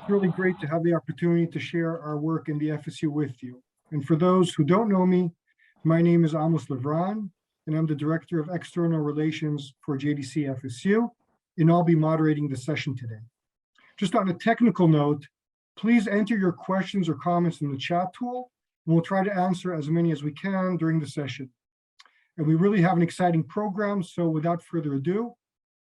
really great to have the opportunity to share our work in the FSU with you. And for those who don't know me, my name is Amos Levran, and I'm the Director of External Relations for JDC-FSU, and I'll be moderating the session today. Just on a technical note, please enter your questions or comments in the chat tool, and we'll try to answer as many as we can during the session. And we really have an exciting program, so without further ado,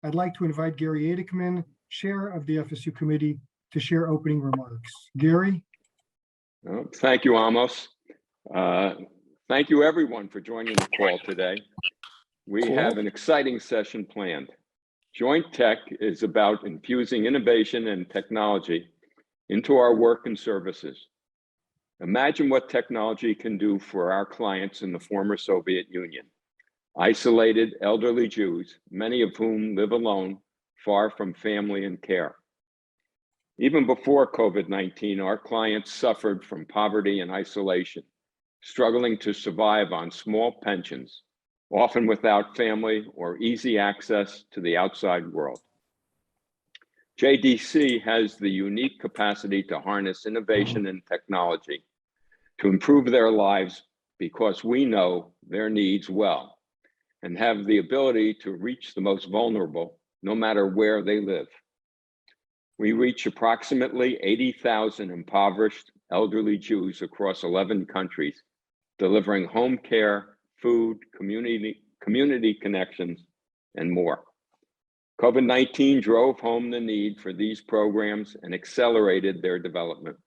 I'd like to invite Gary Adekman, Chair of the FSU Committee, to share opening remarks. Gary? Thank you, Amos. Thank you, everyone, for joining the call today. We have an exciting session planned. Jointech is about infusing innovation and technology into our work and services. Imagine what technology can do for our clients in the former Soviet Union. Isolated elderly Jews, many of whom live alone, far from family and care. Even before COVID-19, our clients suffered from poverty and isolation, struggling to survive on small pensions, often without family or easy access to the outside world. JDC has the unique capacity to harness innovation and technology to improve their lives because we know their needs well and have the ability to reach the most vulnerable no matter where they live. We reach approximately 80,000 impoverished elderly Jews across 11 countries, delivering home care, food, community connections, and more. COVID-19 drove home the need for these programs and accelerated their development.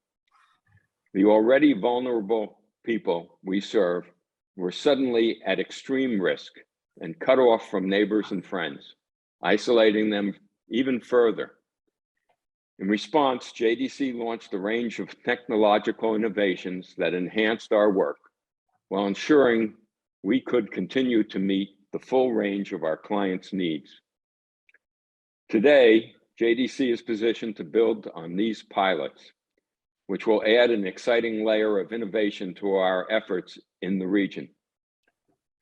The already vulnerable people we serve were suddenly at extreme risk and cut off from neighbors and friends, isolating them even further. In response, JDC launched a range of technological innovations that enhanced our work while ensuring we could continue to meet the full range of our clients' needs. Today, JDC is positioned to build on these pilots, which will add an exciting layer of innovation to our efforts in the region.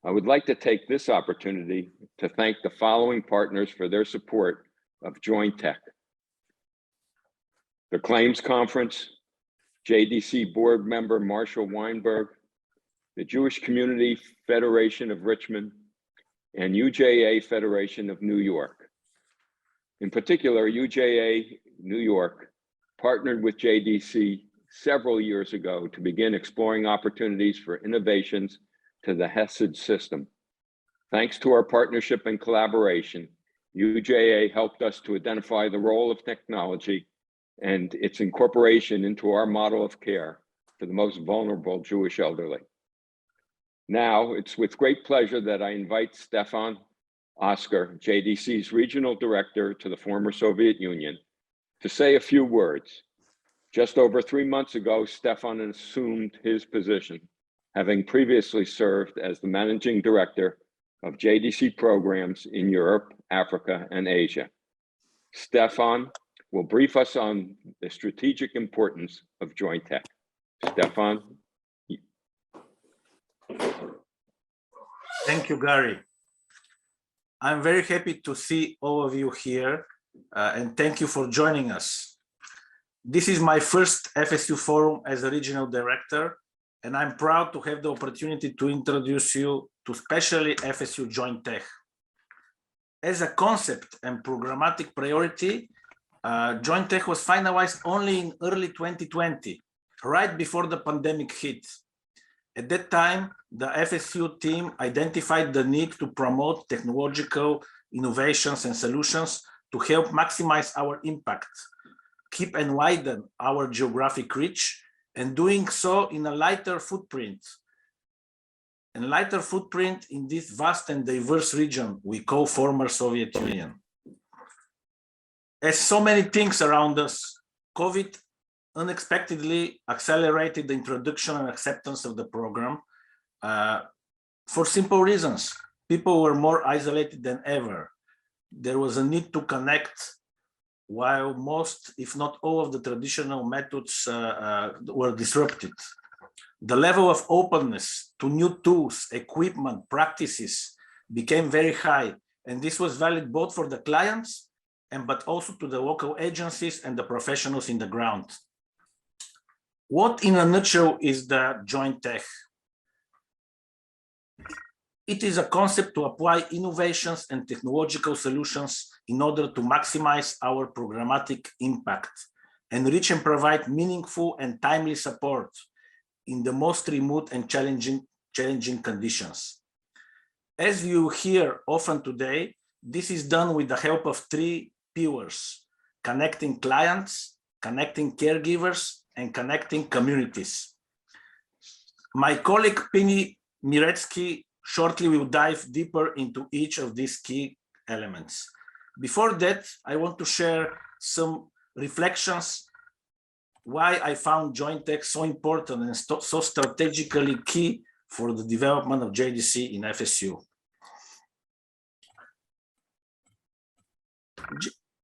I would like to take this opportunity to thank the following partners for their support of Jointech: the Claims Conference, JDC board member Marshall Weinberg, the Jewish Community Federation of Richmond, and UJA Federation of New York. In particular, UJA New York partnered with JDC several years ago to begin exploring opportunities for innovations to the HESED system. Thanks to our partnership and collaboration, UJA helped us to identify the role of technology and its incorporation into our model of care for the most vulnerable Jewish elderly. Now, it's with great pleasure that I invite Stefan Oskar, JDC's Regional Director to the former Soviet Union, to say a few words. Just over 3 months ago, Stefan assumed his position, having previously served as the Managing Director of JDC programs in Europe, Africa, and Asia. Stefan will brief us on the strategic importance of Jointech. Stefan. Thank you, Gary. I'm very happy to see all of you here, and thank you for joining us. This is my first FSU Forum as a regional director, and I'm proud to have the opportunity to introduce you to especially FSU Jointech. As a concept and programmatic priority, Jointech was finalized only in early 2020, right before the pandemic hit. At that time, the FSU team identified the need to promote technological innovations and solutions to help maximize our impact, keep and widen our geographic reach, and doing so in a lighter footprint. And lighter footprint in this vast and diverse region we call former Soviet Union. As so many things around us, COVID unexpectedly accelerated the introduction and acceptance of the program for simple reasons. People were more isolated than ever. There was a need to connect while most, if not all, of the traditional methods were disrupted. The level of openness to new tools, equipment, practices became very high, and this was valid both for the clients but also to the local agencies and the professionals in the ground. What in a nutshell is the Jointech? It is a concept to apply innovations and technological solutions in order to maximize our programmatic impact, enrich and provide meaningful and timely support in the most remote and challenging conditions. As you hear often today, this is done with the help of three pillars: connecting clients, connecting caregivers, and connecting communities. My colleague Penny Miretsky shortly will dive deeper into each of these key elements. Before that, I want to share some reflections why I found Jointech so important and so strategically key for the development of JDC in FSU.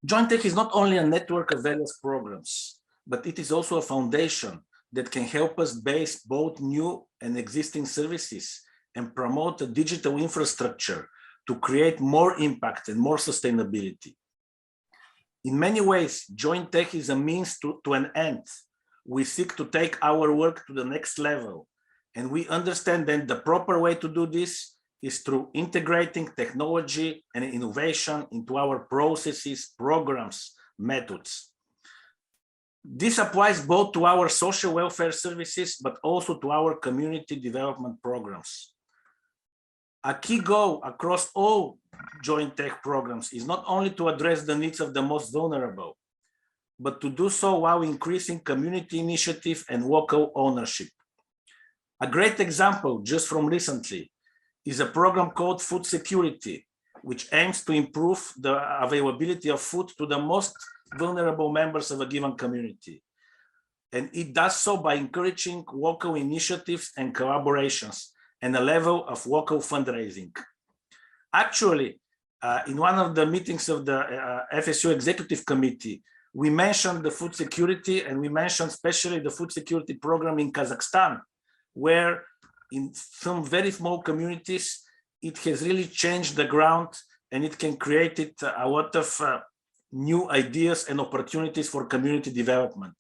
Jointech is not only a network of various programs, but it is also a foundation that can help us base both new and existing services and promote a digital infrastructure to create more impact and more sustainability. In many ways, Jointech is a means to an end. We seek to take our work to the next level, and we understand that the proper way to do this is through integrating technology and innovation into our processes, programs, methods. This applies both to our social welfare services, but also to our community development programs. A key goal across all Jointech programs is not only to address the needs of the most vulnerable, but to do so while increasing community initiative and local ownership. A great example just from recently is a program called Food Security, which aims to improve the availability of food to the most vulnerable members of a given community. And it does so by encouraging local initiatives and collaborations and a level of local fundraising. Actually, in one of the meetings of the FSU Executive Committee, we mentioned the food security, and we mentioned especially the food security program in Kazakhstan, where in some very small communities, it has really changed the ground, and it can create a lot of new ideas and opportunities for community development.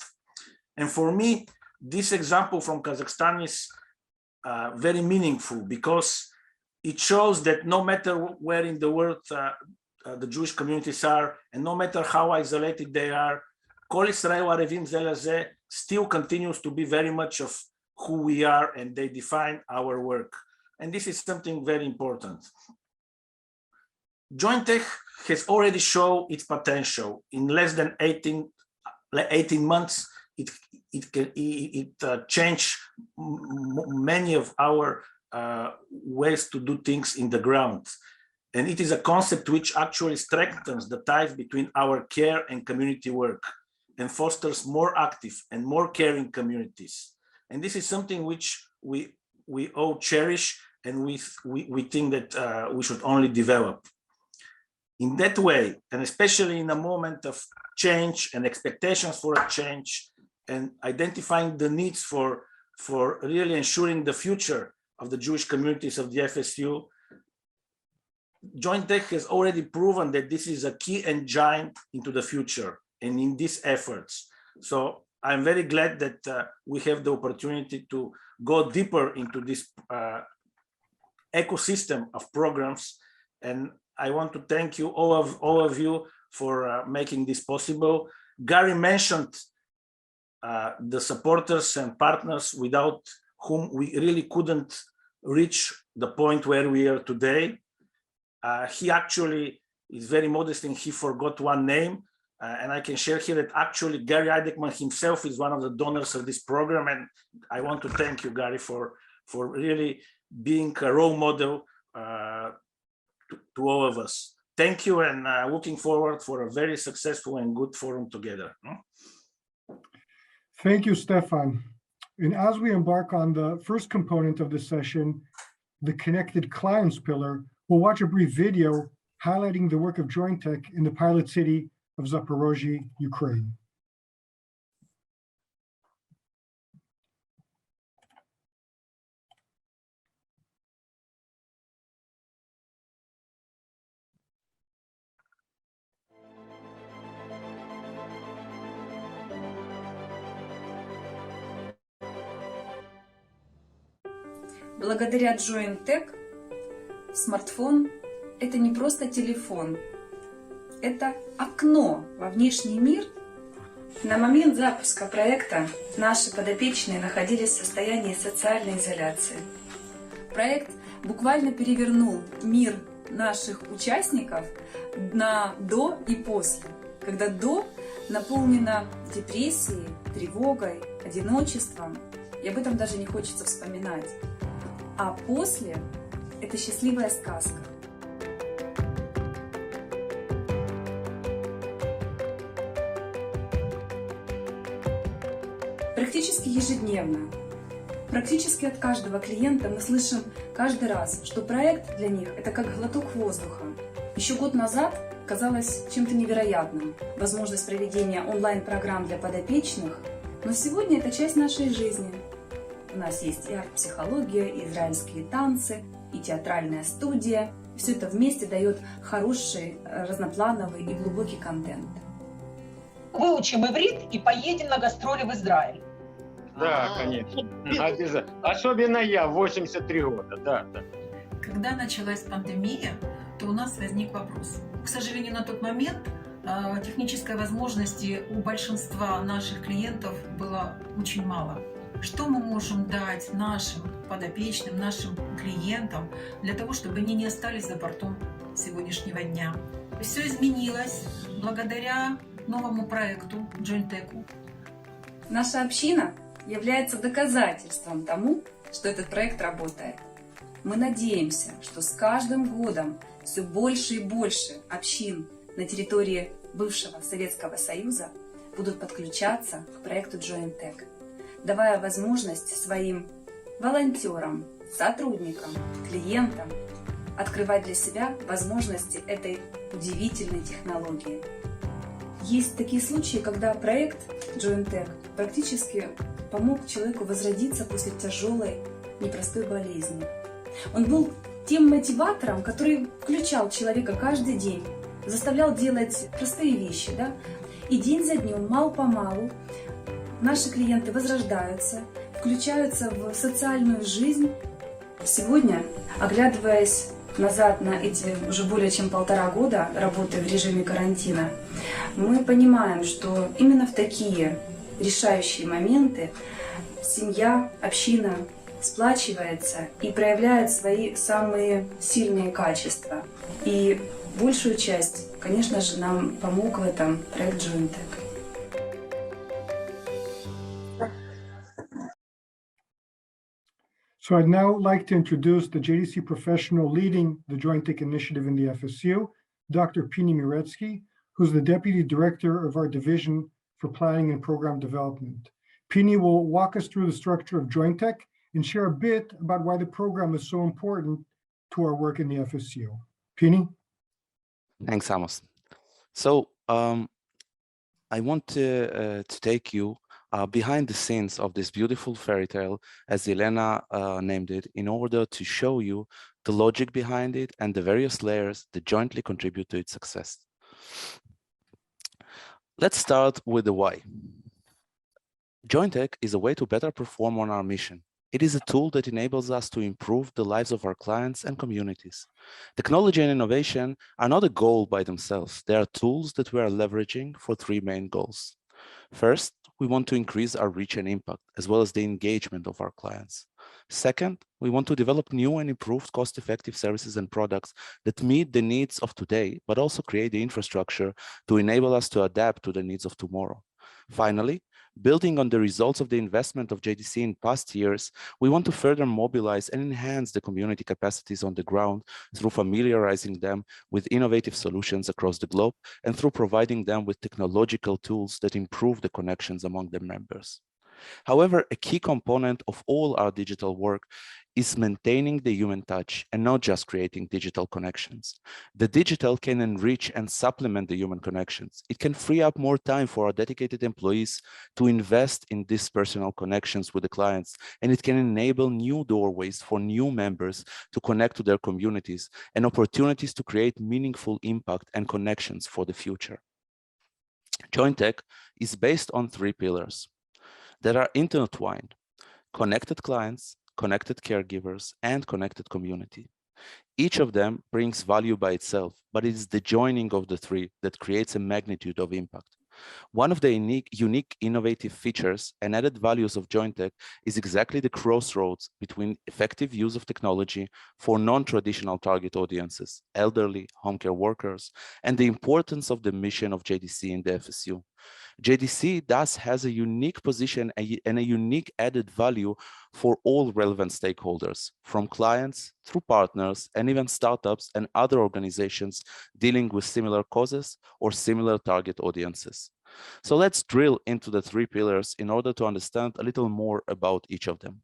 And for me, this example from Kazakhstan is very meaningful because it shows that no matter where in the world the Jewish communities are, and no matter how isolated they are, Kol Israel Arevim Ze Leze still continues to be very much of who we are, and they define our work. And this is something very important. Jointech has already shown its potential. In less than 18 months, it changed many of our ways to do things in the ground. And it is a concept which actually strengthens the ties between our care and community work and fosters more active and more caring communities. And this is something which we all cherish, and we think that we should only develop. In that way, and especially in a moment of change and expectations for a change, and identifying the needs for really ensuring the future of the Jewish communities of the FSU, Jointech has already proven that this is a key engine into the future and in these efforts. So I'm very glad that we have the opportunity to go deeper into this ecosystem of programs. And I want to thank you, all of you, for making this possible. Gary mentioned the supporters and partners without whom we really couldn't reach the point where we are today. He actually is very modest and he forgot one name. And I can share here that actually Gary Eidekman himself is one of the donors of this program. And I want to thank you, Gary, for really being a role model to all of us. Thank you, and looking forward for a very successful and good forum together. Thank you, Stefan. And as we embark on the first component of this session, the connected clients pillar, we'll watch a brief video highlighting the work of Jointech in the pilot city of Zaporozhye, Ukraine. Благодаря Jointech смартфон – это не просто телефон, это окно во внешний мир. На момент запуска проекта наши подопечные находились в состоянии социальной изоляции. Проект буквально перевернул мир наших участников на до и после, когда до наполнено депрессией, тревогой, одиночеством, и об этом даже не хочется вспоминать. А после – это счастливая сказка. Практически ежедневно, практически от каждого клиента мы слышим каждый раз, что проект для них – это как глоток воздуха. Еще год назад казалось чем-то невероятным возможность проведения онлайн-программ для подопечных, но сегодня это часть нашей жизни. У нас есть и арт-психология, и израильские танцы, и театральная студия. Все это вместе дает хороший, разноплановый и глубокий контент. Выучим иврит и поедем на гастроли в Израиль. Да, конечно. Обязательно. Особенно я, 83 года, да. Когда началась пандемия, то у нас возник вопрос. К сожалению, на тот момент технической возможности у большинства наших клиентов было очень мало. Что мы можем дать нашим подопечным, нашим клиентам для того, чтобы они не остались за бортом сегодняшнего дня? Все изменилось благодаря новому проекту Jointech. Наша община является доказательством тому, что этот проект работает. Мы надеемся, что с каждым годом все больше и больше общин на территории бывшего Советского Союза будут подключаться к проекту Jointech, давая возможность своим волонтерам, сотрудникам, клиентам открывать для себя возможности этой удивительной технологии. Есть такие случаи, когда проект Jointech практически помог человеку возродиться после тяжелой, непростой болезни. Он был тем мотиватором, который включал человека каждый день, заставлял делать простые вещи, да? И день за днем, мало-помалу, наши клиенты возрождаются, включаются в социальную жизнь. Сегодня, оглядываясь назад на эти уже более чем 1,5 года работы в режиме карантина, мы понимаем, что именно в такие решающие моменты семья, община сплачивается и проявляет свои самые сильные качества. И большую часть, конечно же, нам помог в этом проект Jointech. So I'd now like to introduce the JDC professional leading the Jointech initiative in the FSU, Dr. Pini Miretsky, who's the Deputy Director of our Division for Planning and Program Development. Pini will walk us through the structure of Jointech and share a bit about why the program is so important to our work in the FSU. Pini? Thanks, Amos. So I want to take you behind the scenes of this beautiful fairy tale, as Elena named it, in order to show you the logic behind it and the various layers that jointly contribute to its success. Let's start with the why. Jointech is a way to better perform on our mission. It is a tool that enables us to improve the lives of our clients and communities. Technology and innovation are not a goal by themselves. They are tools that we are leveraging for 3 main goals. First, we want to increase our reach and impact, as well as the engagement of our clients. Second, we want to develop new and improved cost-effective services and products that meet the needs of today, but also create the infrastructure to enable us to adapt to the needs of tomorrow. Finally, building on the results of the investment of JDC in past years, we want to further mobilize and enhance the community capacities on the ground through familiarizing them with innovative solutions across the globe and through providing them with technological tools that improve the connections among their members. However, a key component of all our digital work is maintaining the human touch and not just creating digital connections. The digital can enrich and supplement the human connections. It can free up more time for our dedicated employees to invest in these personal connections with the clients, and it can enable new doorways for new members to connect to their communities and opportunities to create meaningful impact and connections for the future. Jointech is based on 3 pillars that are intertwined: connected clients, connected caregivers, and connected community. Each of them brings value by itself, but it is the joining of the three that creates a magnitude of impact. One of the unique innovative features and added values of Jointech is exactly the crossroads between effective use of technology for non-traditional target audiences, elderly, home care workers, and the importance of the mission of JDC in the FSU. JDC thus has a unique position and a unique added value for all relevant stakeholders, from clients through partners and even startups and other organizations dealing with similar causes or similar target audiences. So let's drill into the three pillars in order to understand a little more about each of them.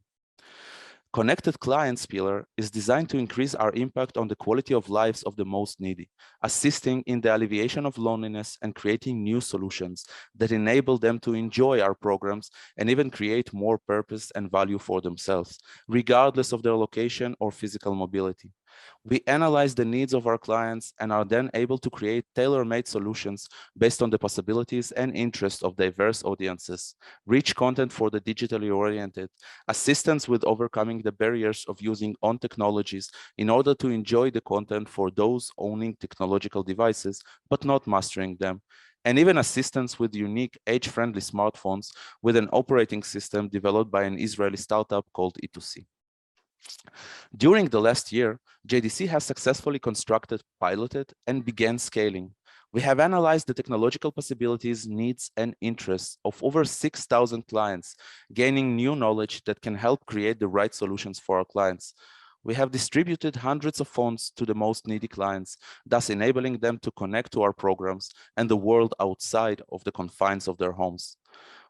Connected Clients pillar is designed to increase our impact on the quality of lives of the most needy, assisting in the alleviation of loneliness and creating new solutions that enable them to enjoy our programs and even create more purpose and value for themselves, regardless of their location or physical mobility. We analyze the needs of our clients and are then able to create tailor-made solutions based on the possibilities and interests of diverse audiences, rich content for the digitally oriented, assistance with overcoming the barriers of using on technologies in order to enjoy the content for those owning technological devices but not mastering them, and even assistance with unique age-friendly smartphones with an operating system developed by an Israeli startup called E2C. During the last year, JDC has successfully constructed, piloted, and began scaling. We have analyzed the technological possibilities, needs, and interests of over 6,000 clients, gaining new knowledge that can help create the right solutions for our clients. We have distributed hundreds of phones to the most needy clients, thus enabling them to connect to our programs and the world outside of the confines of their homes.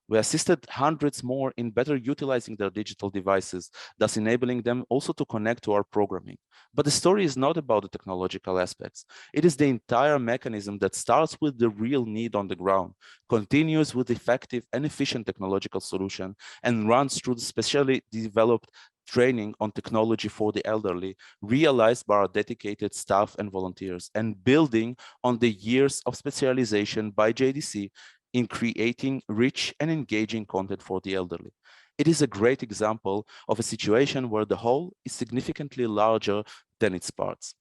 We assisted hundreds more in better utilizing their digital devices, thus enabling them also to connect to our programming. But the story is not about the technological aspects. It is the entire mechanism that starts with the real need on the ground, continues with effective and efficient technological solution, and runs through the specially developed training on technology for the elderly, realized by our dedicated staff and volunteers, and building on the years of specialization by JDC in creating rich and engaging content for the elderly. It is a great example of a situation where the whole is significantly larger than its parts.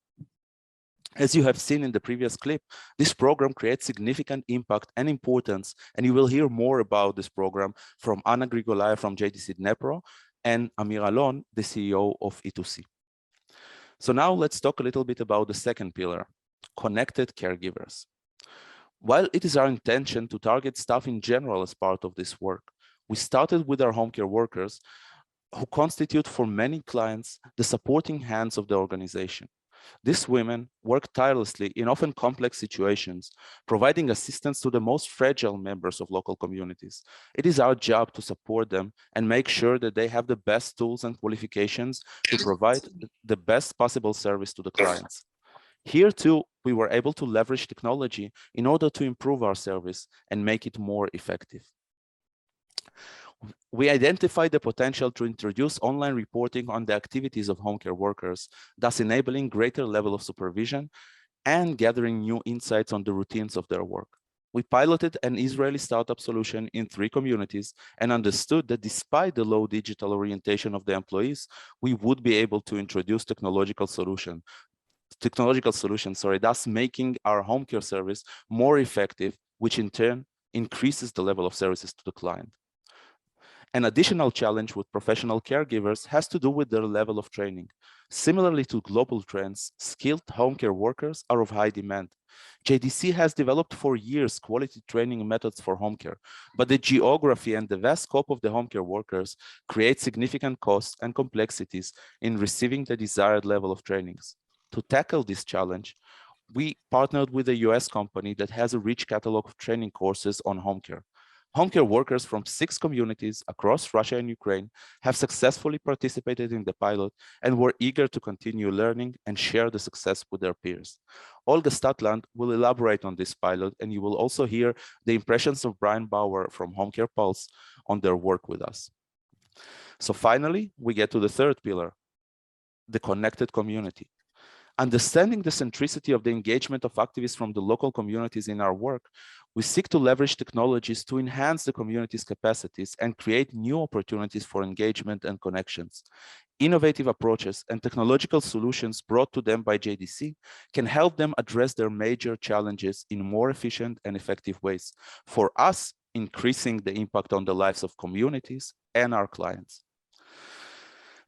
As you have seen in the previous clip, this program creates significant impact and importance, and you will hear more about this program from Anna Grigolaya from JDC Dnepro and Amir Alon, the CEO of E2C. So now let's talk a little bit about the second pillar, connected caregivers. While it is our intention to target staff in general as part of this work, we started with our home care workers who constitute for many clients the supporting hands of the organization. These women work tirelessly in often complex situations, providing assistance to the most fragile members of local communities. It is our job to support them and make sure that they have the best tools and qualifications to provide the best possible service to the clients. Here too, we were able to leverage technology in order to improve our service and make it more effective. We identified the potential to introduce online reporting on the activities of home care workers, thus enabling greater level of supervision and gathering new insights on the routines of their work. We piloted an Israeli startup solution in 3 communities and understood that despite the low digital orientation of the employees, we would be able to introduce technological solutions, thus making our home care service more effective, which in turn increases the level of services to the client. An additional challenge with professional caregivers has to do with their level of training. Similarly to global trends, skilled home care workers are of high demand. JDC has developed for years quality training methods for home care, but the geography and the vast scope of the home care workers create significant costs and complexities in receiving the desired level of trainings. To tackle this challenge, we partnered with a US company that has a rich catalog of training courses on home care. Home care workers from 6 communities across Russia and Ukraine have successfully participated in the pilot and were eager to continue learning and share the success with their peers. Olga Statland will elaborate on this pilot, and you will also hear the impressions of Brian Bauer from Home Care Pulse on their work with us. So finally, we get to the third pillar, the connected community. Understanding the centricity of the engagement of activists from the local communities in our work, we seek to leverage technologies to enhance the community's capacities and create new opportunities for engagement and connections. Innovative approaches and technological solutions brought to them by JDC can help them address their major challenges in more efficient and effective ways. For us, increasing the impact on the lives of communities and our clients.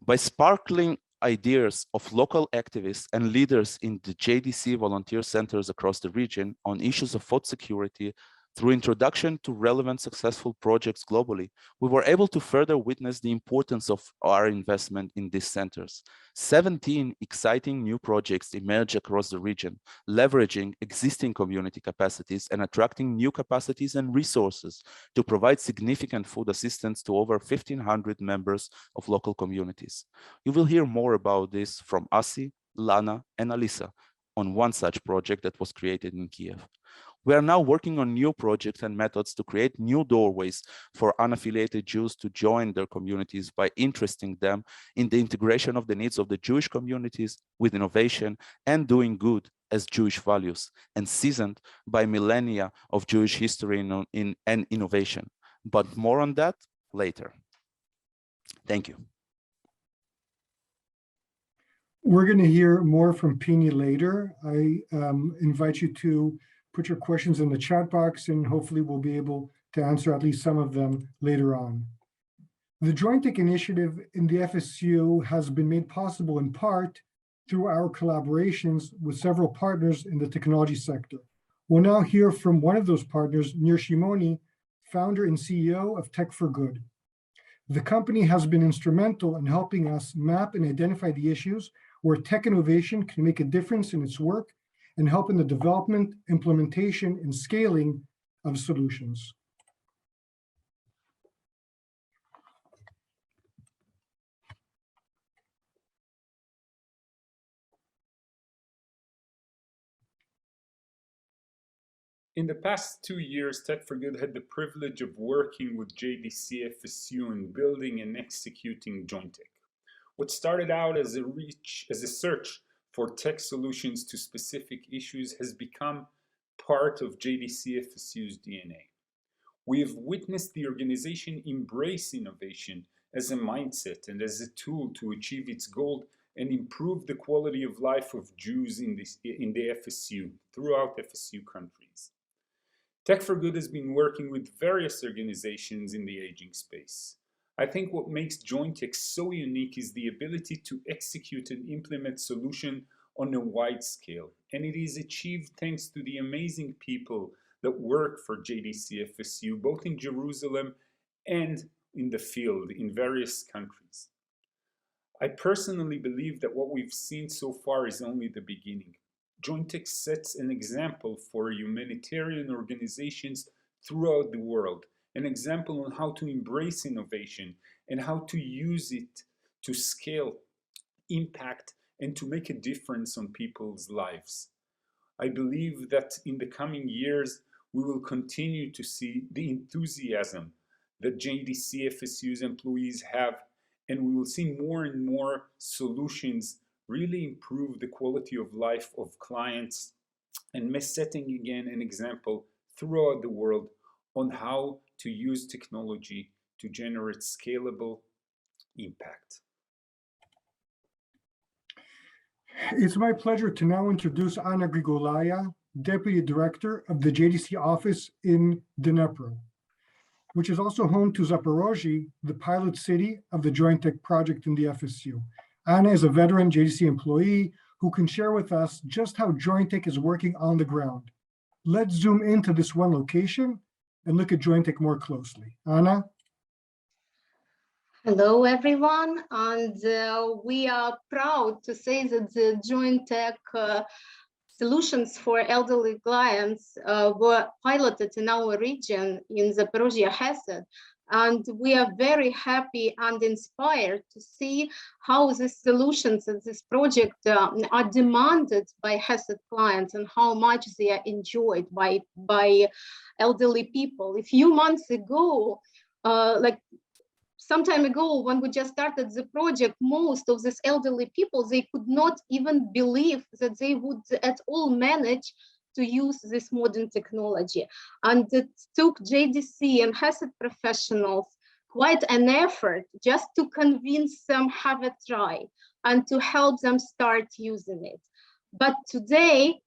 By sparkling ideas of local activists and leaders in the JDC volunteer centers across the region on issues of food security, through introduction to relevant successful projects globally, we were able to further witness the importance of our investment in these centers. 17 exciting new projects emerged across the region, leveraging existing community capacities and attracting new capacities and resources to provide significant food assistance to over 1,500 members of local communities. You will hear more about this from Asi, Lana, and Alisa on one such project that was created in Kiev. We are now working on new projects and methods to create new doorways for unaffiliated Jews to join their communities by interesting them in the integration of the needs of the Jewish communities with innovation and doing good as Jewish values, and seasoned by millennia of Jewish history and innovation. But more on that later. Thank you. We're going to hear more from Pini later. I invite you to put your questions in the chat box, and hopefully we'll be able to answer at least some of them later on. The Jointech initiative in the FSU has been made possible in part through our collaborations with several partners in the technology sector. We'll now hear from one of those partners, Nir Shimoni, founder and CEO of Tech for Good. The company has been instrumental in helping us map and identify the issues where tech innovation can make a difference in its work and help in the development, implementation, and scaling of solutions. In the past 2 years, Tech for Good had the privilege of working with JDC-FSU in building and executing Jointech. What started out as a search for tech solutions to specific issues has become part of JDC-FSU's DNA. We have witnessed the organization embrace innovation as a mindset and as a tool to achieve its goal and improve the quality of life of Jews in the FSU, throughout FSU countries. Tech for Good has been working with various organizations in the aging space. I think what makes Jointech so unique is the ability to execute and implement solutions on a wide scale. And it is achieved thanks to the amazing people that work for JDC-FSU, both in Jerusalem and in the field in various countries. I personally believe that what we've seen so far is only the beginning. Jointech sets an example for humanitarian organizations throughout the world, an example on how to embrace innovation and how to use it to scale, impact, and to make a difference on people's lives. I believe that in the coming years, we will continue to see the enthusiasm that JDC-FSU's employees have, and we will see more and more solutions really improve the quality of life of clients, and setting again an example throughout the world on how to use technology to generate scalable impact. It's my pleasure to now introduce Anna Grigolaya, Deputy Director of the JDC office in Dinap, which is also home to Zaporozhye, the pilot city of the Jointech project in the FSU. Anna is a veteran JDC employee who can share with us just how Jointech is working on the ground. Let's zoom into this one location and look at Jointech more closely. Anna? Hello, everyone, and we are proud to say that the Jointech solutions for elderly clients were piloted in our region in Zaporozhye Hesed, and we are very happy and inspired to see how these solutions and this project are demanded by Hesed clients and how much they are enjoyed by elderly people. A few months ago, some time ago, when we just started the project, most of these elderly people, they could not even believe that they would at all manage to use this modern technology. And it took JDC and Hesed professionals quite an effort just to convince them have a try and to help them start using it. But today,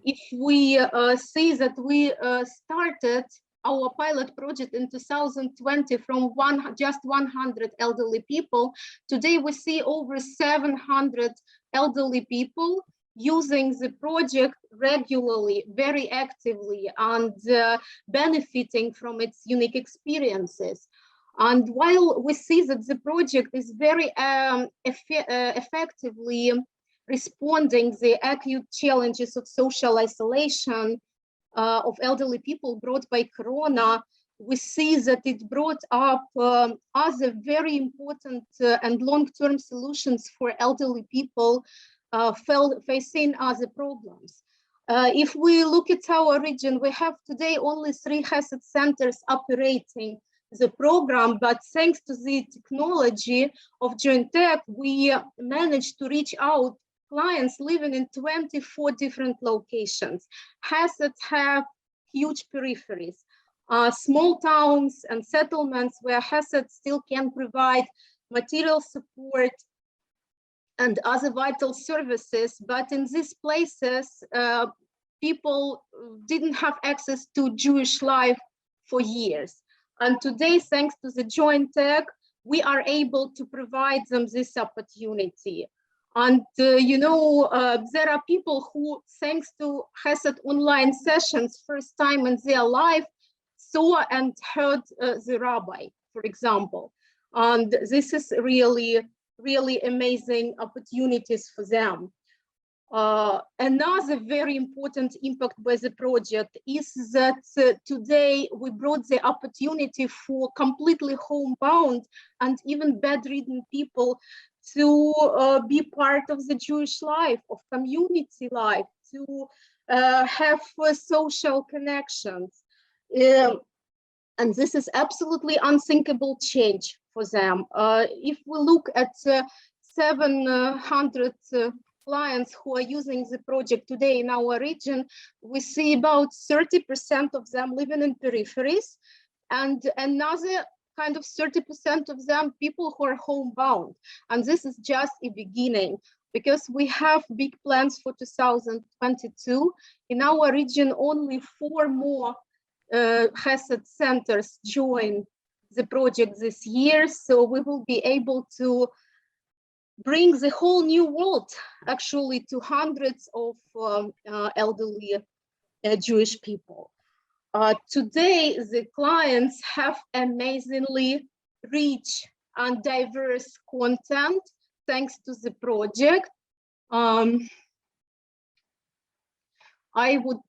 if we see that we started our pilot project in 2020 from just 100 elderly people, today we see over 700 elderly people using the project regularly, very actively, and benefiting from its unique experiences. And while we see that the project is very effectively responding the acute challenges of social isolation of elderly people brought by Corona, we see that it brought up other very important and long-term solutions for elderly people facing other problems. If we look at our region, we have today only 3 HESED centers operating the program, but thanks to the technology of Jointech, we managed to reach out clients living in 24 different locations. HESEDs have huge peripheries, small towns and settlements where HESED still can provide material support and other vital services, but in these places, people didn't have access to Jewish life for years. And today, thanks to the Jointech, we are able to provide them this opportunity. And there are people who, thanks to HESED online sessions, first time in their life, saw and heard the rabbi, for example. And this is really, really amazing opportunities for them. Another very important impact by the project is that today we brought the opportunity for completely homebound and even bedridden people to be part of the Jewish life, of community life, to have social connections. And this is absolutely unthinkable change for them. If we look at 700 clients who are using the project today in our region, we see about 30% of them living in peripheries, and another kind of 30% of them people who are homebound. And this is just a beginning, because we have big plans for 2022. In our region, only 4 more HESED centers join the project this year, so we will be able to bring the whole new world actually to hundreds of elderly Jewish people. Today, the clients have amazingly rich and diverse content thanks to the project. I would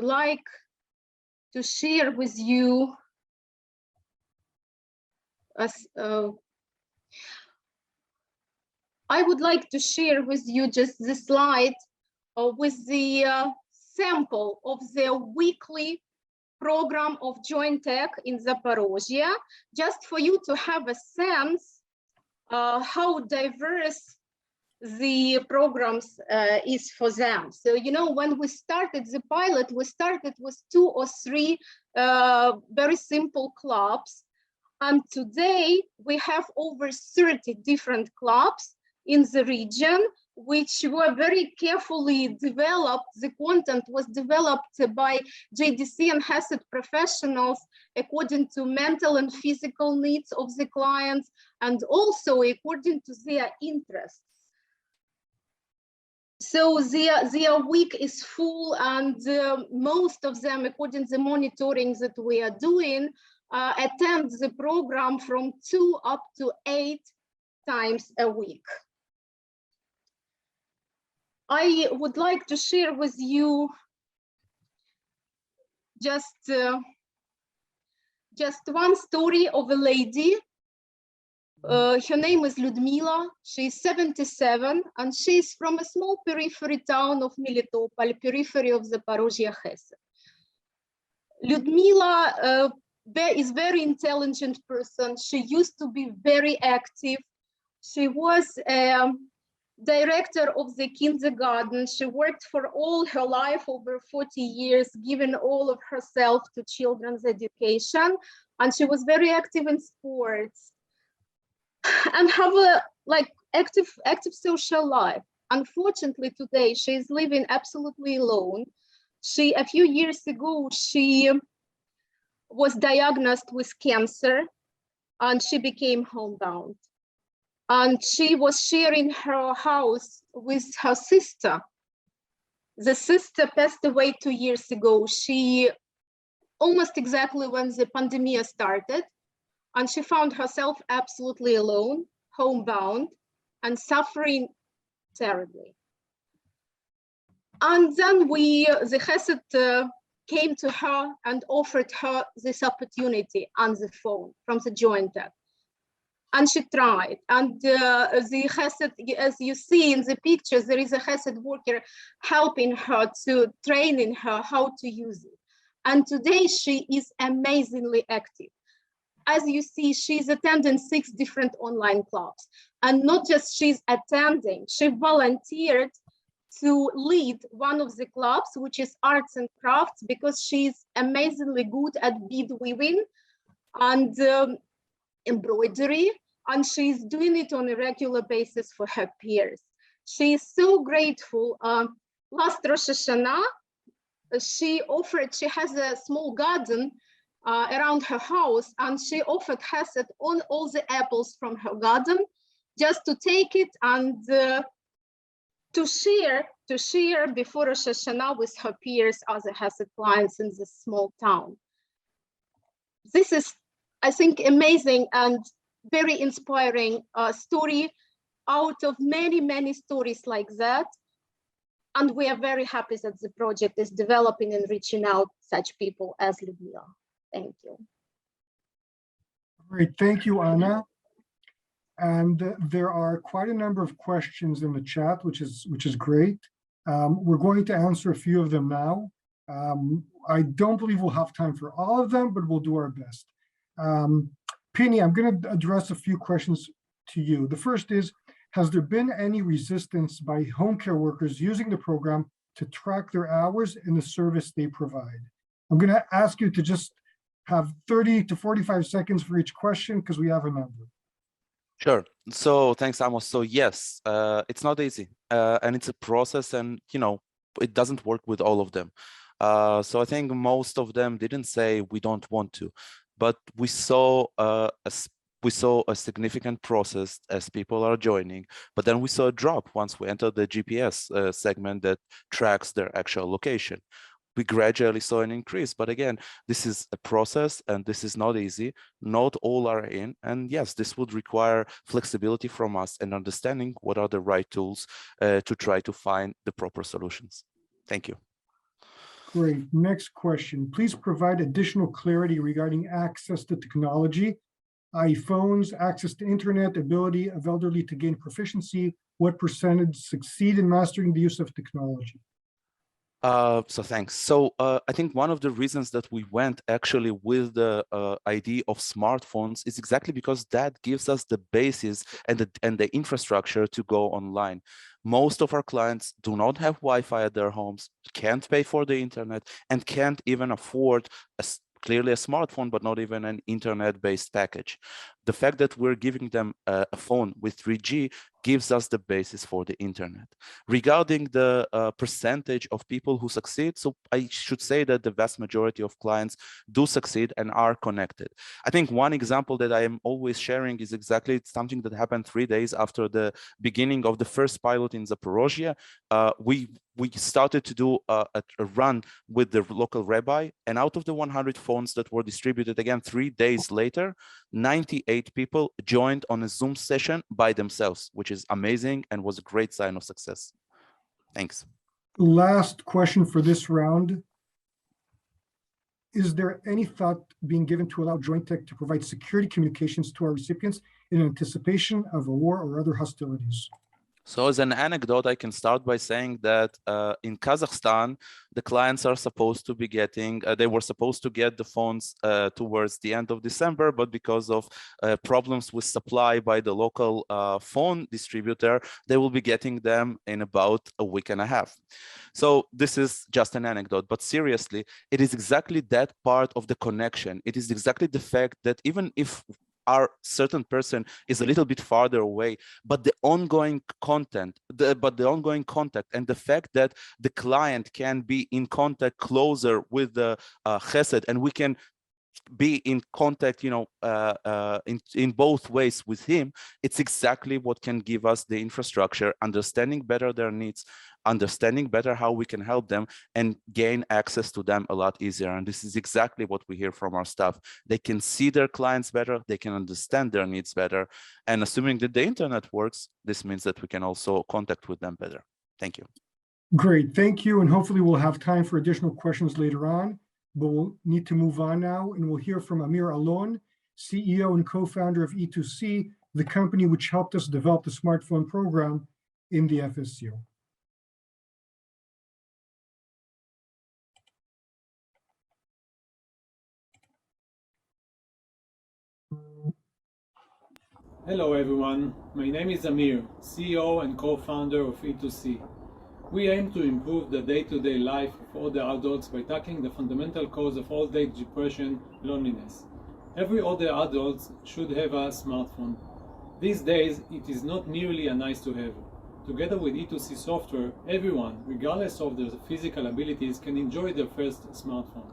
like to share with you just the slide with the sample of the weekly program of Jointech in Zaporozhye, just for you to have a sense how diverse the programs is for them. So, when we started the pilot, we started with 2 or 3 very simple clubs. And today we have over 30 different clubs in the region, which were very carefully developed. The content was developed by JDC and HESED professionals according to mental and physical needs of the clients, and also according to their interests. So their week is full, and most of them, according to the monitoring that we are doing, attend the program from 2 up to 8 times a week. I would like to share with you just one story of a lady. Her name is Lyudmila. She's 77, and she's from a small periphery town of Melitopol, periphery of Zaporozhye HESED. Lyudmila is a very intelligent person. She used to be very active. She was director of the kindergarten. She worked for all her life, over 40 years, giving all of herself to children's education. and she was very active in sports and have a active social life. Unfortunately, today she is living absolutely alone. A few years ago, she was diagnosed with cancer and she became homebound. And she was sharing her house with her sister. The sister passed away 2 years ago. She almost exactly when the pandemic started, and she found herself absolutely alone, homebound, and suffering terribly. And then the Chesed came to her and offered her this opportunity on the phone from the Jointech. And she tried. And the Chesed, as you see in the pictures, there is a Chesed worker helping her to training her how to use it. And today she is amazingly active. As you see, she's attending 6 different online clubs. And not just she's attending, she volunteered to lead one of the clubs, which is arts and crafts, because she's amazingly good at bead weaving and embroidery, and she's doing it on a regular basis for her peers. She is so grateful. Last Rosh Hashanah, she has a small garden around her house, and she offered Chesed on all the apples from her garden, just to take it and to share before Rosh Hashanah with her peers, other Chesed clients in this small town. This is, I think, amazing and very inspiring story out of many, many stories like that. And we are very happy that the project is developing and reaching out such people as Lyudmila. Thank you. Great, thank you, Anna. And there are quite a number of questions in the chat, which is great. We're going to answer a few of them now. I don't believe we'll have time for all of them, but we'll do our best. Penny, I'm going to address a few questions to you. The first is, has there been any resistance by home care workers using the program to track their hours in the service they provide? I'm going to ask you to just have 30 to 45 seconds for each question because we have a number. Sure. So thanks, Amos. So yes, it's not easy and it's a process, and it doesn't work with all of them. So I think most of them didn't say we don't want to, but we saw a significant process as people are joining, but then we saw a drop once we entered the GPS segment that tracks their actual location. We gradually saw an increase, but again, this is a process and this is not easy. Not all are in, and yes, this would require flexibility from us and understanding what are the right tools to try to find the proper solutions. Thank you. Great. Next question. Please provide additional clarity regarding access to technology, i.e. phones, access to internet, ability of elderly to gain proficiency. What percentage succeed in mastering the use of technology? So thanks. So I think one of the reasons that we went actually with the idea of smartphones is exactly because that gives us the basis and the infrastructure to go online. Most of our clients do not have Wi-Fi at their homes, can't pay for the internet, and can't even afford clearly a smartphone, but not even an internet-based package. The fact that we're giving them a phone with 3G gives us the basis for the internet. Regarding the percentage of people who succeed, so I should say that the vast majority of clients do succeed and are connected. I think one example that I am always sharing is exactly something that happened 3 days after the beginning of the first pilot in Zaporozhye. We started to do a run with the local rabbi, and out of the 100 phones that were distributed, again, 3 days later, 98 people joined on a Zoom session by themselves, which is amazing and was a great sign of success. Thanks. Last question for this round. Is there any thought being given to allow Jointech to provide security communications to our recipients in anticipation of a war or other hostilities? So as an anecdote, I can start by saying that in Kazakhstan, the clients are supposed to be getting, they were supposed to get the phones towards the end of December, but because of problems with supply by the local phone distributor, they will be getting them in about a week and a half. So this is just an anecdote, but seriously, it is exactly that part of the connection. It is exactly the fact that even if our certain person is a little bit farther away, but the ongoing contact and the fact that the client can be in contact closer with the chesed, and we can be in contact, in both ways with him, it's exactly what can give us the infrastructure, understanding better their needs, understanding better how we can help them, and gain access to them a lot easier. And this is exactly what we hear from our staff. They can see their clients better, they can understand their needs better, and assuming that the internet works, this means that we can also contact with them better. Thank you. Great, thank you. And hopefully we'll have time for additional questions later on, but we'll need to move on now, and we'll hear from Amir Alon, CEO and co-founder of E2C, the company which helped us develop the smartphone program in the FSU. Hello everyone, my name is Amir, CEO and co-founder of E2C. We aim to improve the day-to-day life of older adults by tackling the fundamental cause of old age depression, loneliness. Every older adult should have a smartphone. These days, it is not merely a nice to have. Together with E2C software, everyone, regardless of their physical abilities, can enjoy their first smartphone.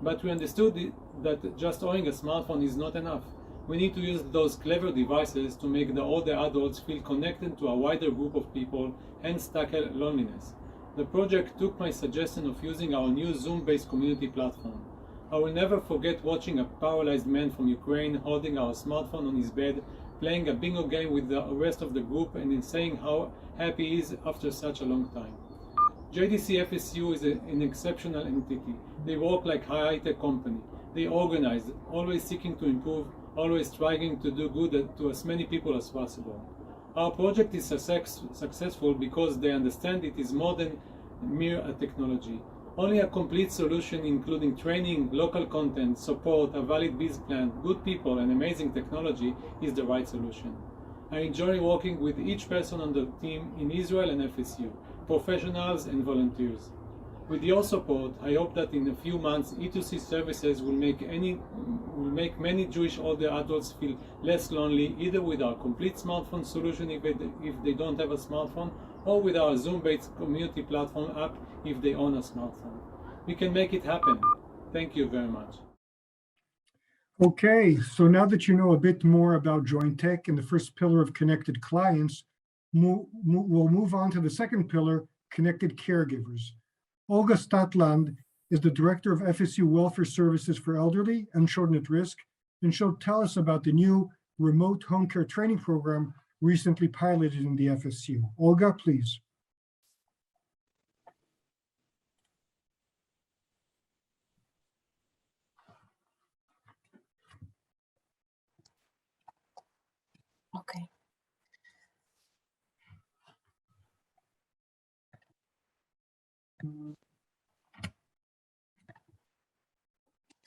But we understood that just owning a smartphone is not enough. We need to use those clever devices to make the older adults feel connected to a wider group of people, hence tackle loneliness. The project took my suggestion of using our new Zoom-based community platform. I will never forget watching a paralyzed man from Ukraine holding our smartphone on his bed, playing a bingo game with the rest of the group, and in saying how happy he is after such a long time. JDC-FSU is an exceptional entity. They work like a high-tech company. They organize, always seeking to improve, always striving to do good to as many people as possible. Our project is successful because they understand it is more than mere technology. Only a complete solution, including training, local content, support, a valid biz plan, good people, and amazing technology, is the right solution. I enjoy working with each person on the team in Israel and FSU, professionals and volunteers. With your support, I hope that in a few months, E2C services will make many Jewish older adults feel less lonely, either with our complete smartphone solution if they don't have a smartphone, or with our Zoom-based community platform app if they own a smartphone. We can make it happen. Thank you very much. Okay, so now that you know a bit more about Jointech and the first pillar of connected clients, we'll move on to the second pillar, connected caregivers. Olga Statland is the director of FSU Welfare Services for Elderly and Children at Risk, and she'll tell us about the new remote home care training program recently piloted in the FSU. Olga, please. Okay.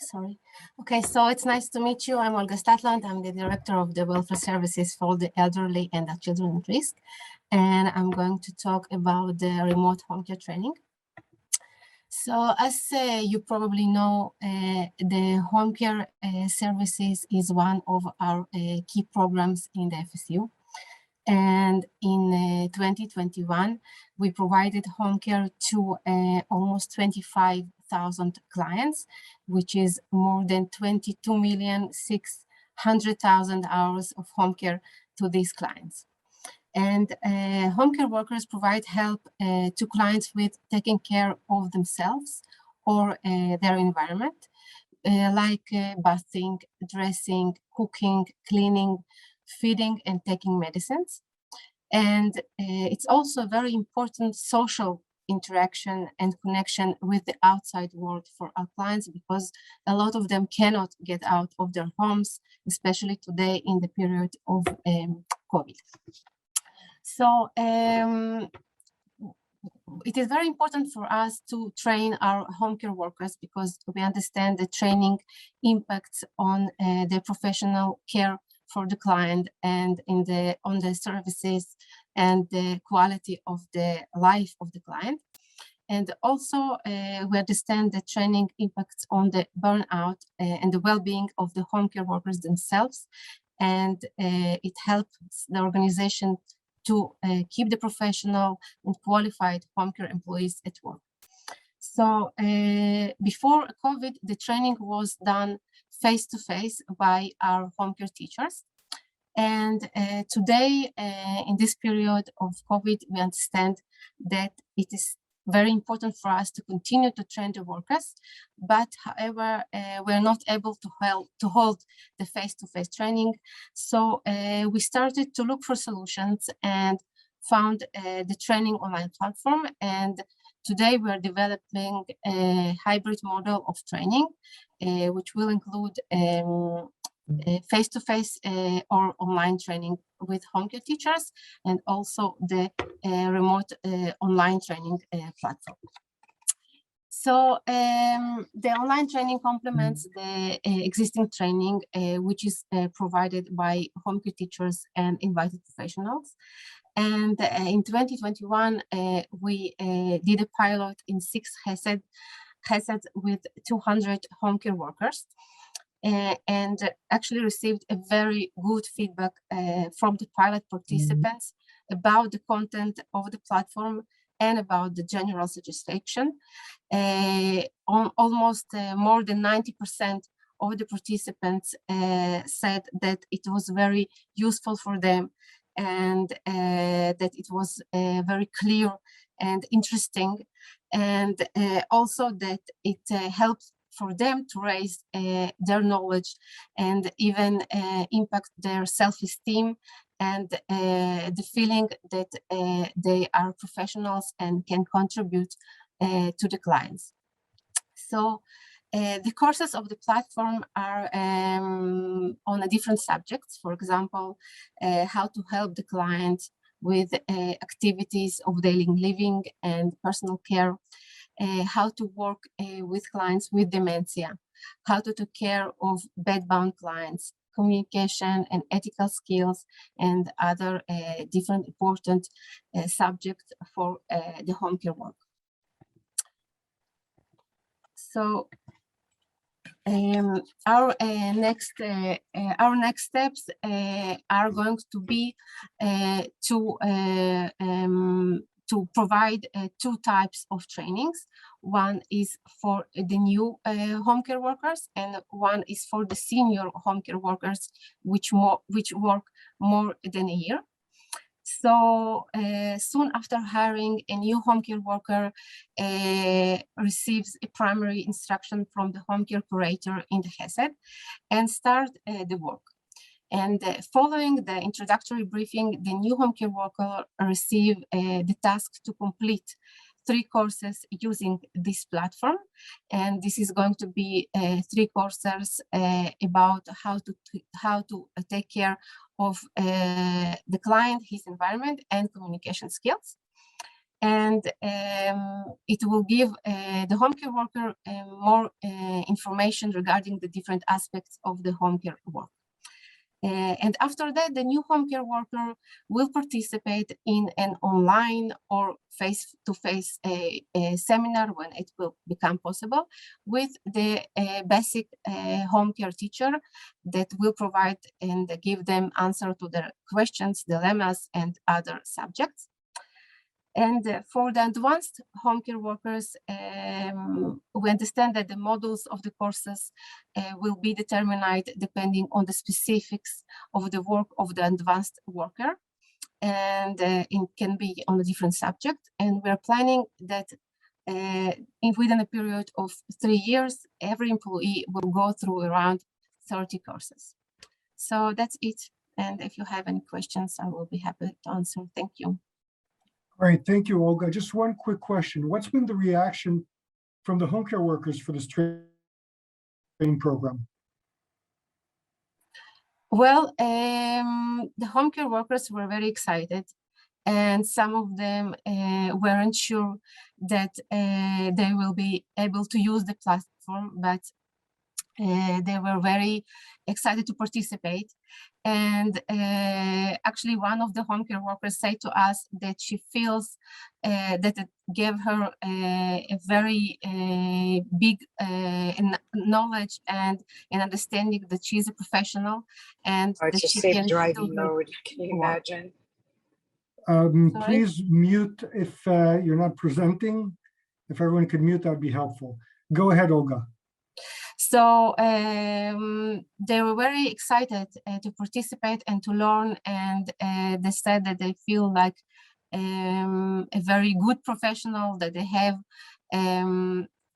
Sorry. Okay, so it's nice to meet you. I'm Olga Statland. I'm the director of the welfare services for the elderly and the children at risk. And I'm going to talk about the remote home care training. So as you probably know, the home care services is one of our key programs in the FSU. And in 2021, we provided home care to almost 25,000 clients, which is more than 22,600,000 hours of home care to these clients. And home care workers provide help to clients with taking care of themselves or their environment, like bathing, dressing, cooking, cleaning, feeding, and taking medicines. And it's also a very important social interaction and connection with the outside world for our clients, because a lot of them cannot get out of their homes, especially today in the period of COVID. So it is very important for us to train our home care workers because we understand the training impacts on their professional care for the client and on the services and the quality of the life of the client. And also we understand the training impacts on the burnout and the well-being of the home care workers themselves. And it helps the organization to keep the professional and qualified home care employees at work. So before COVID, the training was done face-to-face by our home care teachers. And today, in this period of COVID, we understand that it is very important for us to continue to train the workers, but however, we're not able to hold the face-to-face training. So we started to look for solutions and found the training online platform. And today we're developing a hybrid model of training, which will include face-to-face or online training with home care teachers, and also the remote online training platform. So the online training complements the existing training, which is provided by home care teachers and invited professionals. And in 2021, we did a pilot in 6 HESED with 200 home care workers. And actually received a very good feedback from the pilot participants about the content of the platform and about the general satisfaction. Almost more than 90% of the participants said that it was very useful for them and that it was very clear and interesting, and also that it helps for them to raise their knowledge and even impact their self-esteem and the feeling that they are professionals and can contribute to the clients. So the courses of the platform are on different subjects. For example, how to help the client with activities of daily living and personal care, how to work with clients with dementia, how to take care of bedbound clients, communication and ethical skills, and other different important subjects for the home care work. So our next steps are going to be to provide 2 types of trainings. One is for the new home care workers, and one is for the senior home care workers, which work more than a year. So soon after hiring, a new home care worker receives a primary instruction from the home care curator in the HESED and start the work. And following the introductory briefing, the new home care worker receive the task to complete 3 courses using this platform. And this is going to be 3 courses about how to take care of the client, his environment, and communication skills. And it will give the home care worker more information regarding the different aspects of the home care work. And after that, the new home care worker will participate in an online or face-to-face seminar when it will become possible with the basic home care teacher that will provide and give them answer to their questions, dilemmas, and other subjects. And for the advanced home care workers, we understand that the modules of the courses will be determined depending on the specifics of the work of the advanced worker, and it can be on a different subject. And we're planning that within a period of 3 years, every employee will go through around 30 courses. So that's it. And if you have any questions, I will be happy to answer. Thank you. Great, thank you, Olga. Just one quick question. What's been the reaction from the home care workers for this training program? Well, the home care workers were very excited, and some of them weren't sure that they will be able to use the platform, but they were very excited to participate. And actually, one of the home care workers said to us that she feels that it gave her a very big knowledge and an understanding that she's a professional and Oh, that it's a she safe can driving do her mode. Can you work. imagine? Sorry? Please mute if you're not presenting. If everyone could mute, that would be helpful. Go ahead, Olga. So they were very excited to participate and to learn, and they said that they feel like a very good professional, that they have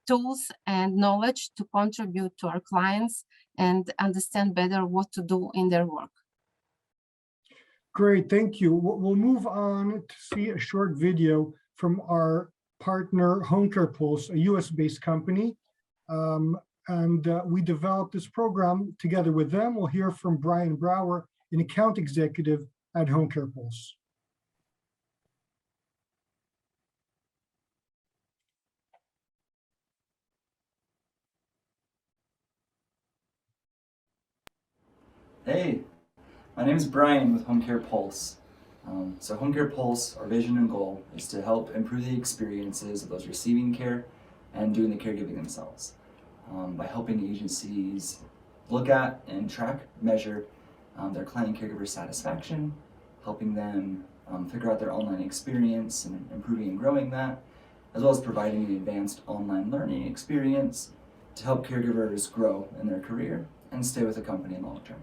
tools and knowledge to contribute to our clients and understand better what to do in their work. Great, thank you. We'll move on to see a short video from our partner, Home Care Pulse, a US-based company. We developed this program together with them. We'll hear from Brian Brower, an account executive at Home Care Pulse. Hey, my name is Brian with Home Care Pulse. So Home Care Pulse, our vision and goal is to help improve the experiences of those receiving care and doing the caregiving themselves by helping agencies look at and track, measure their client caregiver satisfaction, helping them figure out their online experience and improving and growing that, as well as providing an advanced online learning experience to help caregivers grow in their career and stay with the company long term.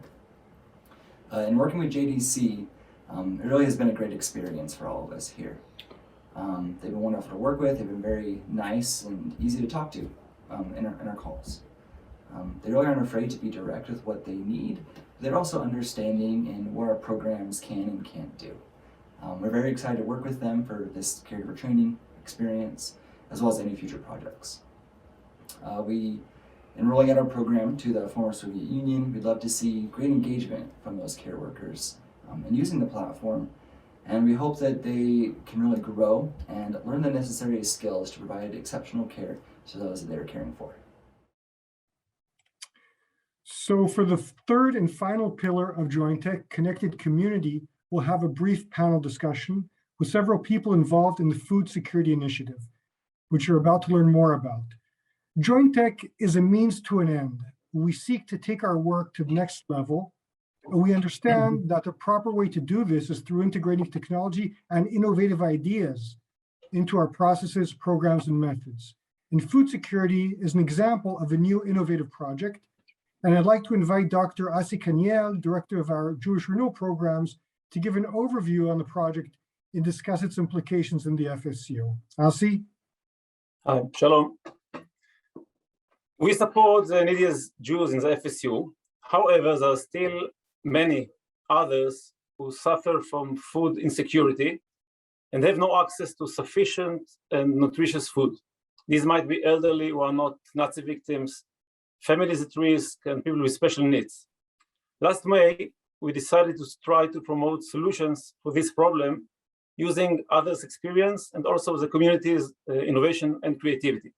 In working with JDC, it really has been a great experience for all of us here. They've been wonderful to work with, they've been very nice and easy to talk to in our calls. They really aren't afraid to be direct with what they need. They're also understanding in what our programs can and can't do. We're very excited to work with them for this caregiver training experience, as well as any future projects. In rolling out our program to the former Soviet Union, we'd love to see great engagement from those care workers in using the platform, and we hope that they can really grow and learn the necessary skills to provide exceptional care to those that they're caring for. So for the third and final pillar of Jointech, Connected Community, we'll have a brief panel discussion with several people involved in the Food Security Initiative, which you're about to learn more about. Jointech is a means to an end. We seek to take our work to the next level. We understand that the proper way to do this is through integrating technology and innovative ideas into our processes, programs, and methods. And food security is an example of a new innovative project. And I'd like to invite Dr. Asi Kaniel, director of our Jewish Renewal Programs, to give an overview on the project and discuss its implications in the FSU. Asi? Hi, shalom. We support the neediest Jews in the FSU. However, there are still many others who suffer from food insecurity and have no access to sufficient and nutritious food. These might be elderly who are not Nazi victims, families at risk, and people with special needs. Last May, we decided to try to promote solutions for this problem using others' experience and also the community's innovation and creativity.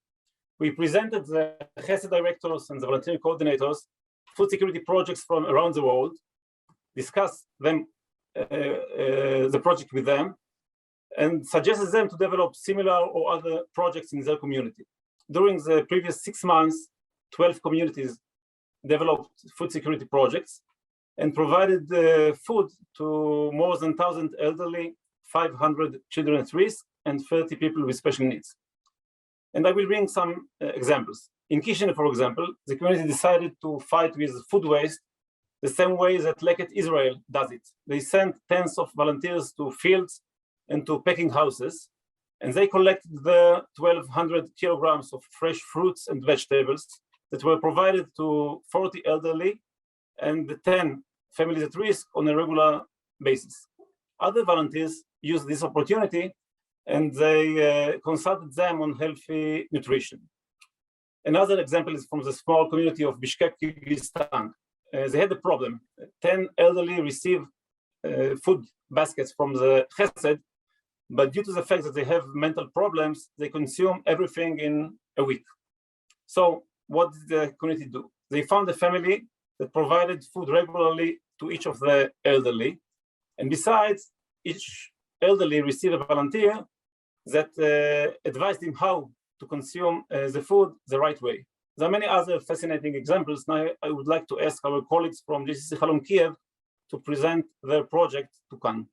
We presented the Chesed directors and the volunteering coordinators food security projects from around the world, discussed them, the project with them, and suggested them to develop similar or other projects in their community. During the previous 6 months, 12 communities developed food security projects and provided food to more than 1,000 elderly, 500 children at risk, and 30 people with special needs. And I will bring some examples. In Kishinev, for example, the community decided to fight with food waste the same way that Leket Israel does it. They sent tens of volunteers to fields and to packing houses, and they collected the 1,200 kilograms of fresh fruits and vegetables that were provided to 40 elderly and 10 families at risk on a regular basis. Other volunteers used this opportunity and they consulted them on healthy nutrition. Another example is from the small community of Bishkek, Kyrgyzstan. They had a problem. 10 elderly received food baskets from the Chesed, but due to the fact that they have mental problems, they consume everything in a week. So what did the community do? They found a family that provided food regularly to each of the elderly. And besides, each elderly received a volunteer that advised him how to consume the food the right way. There are many other fascinating examples. Now I would like to ask our colleagues from JDC Chalom Kiev to present their project to Cannes.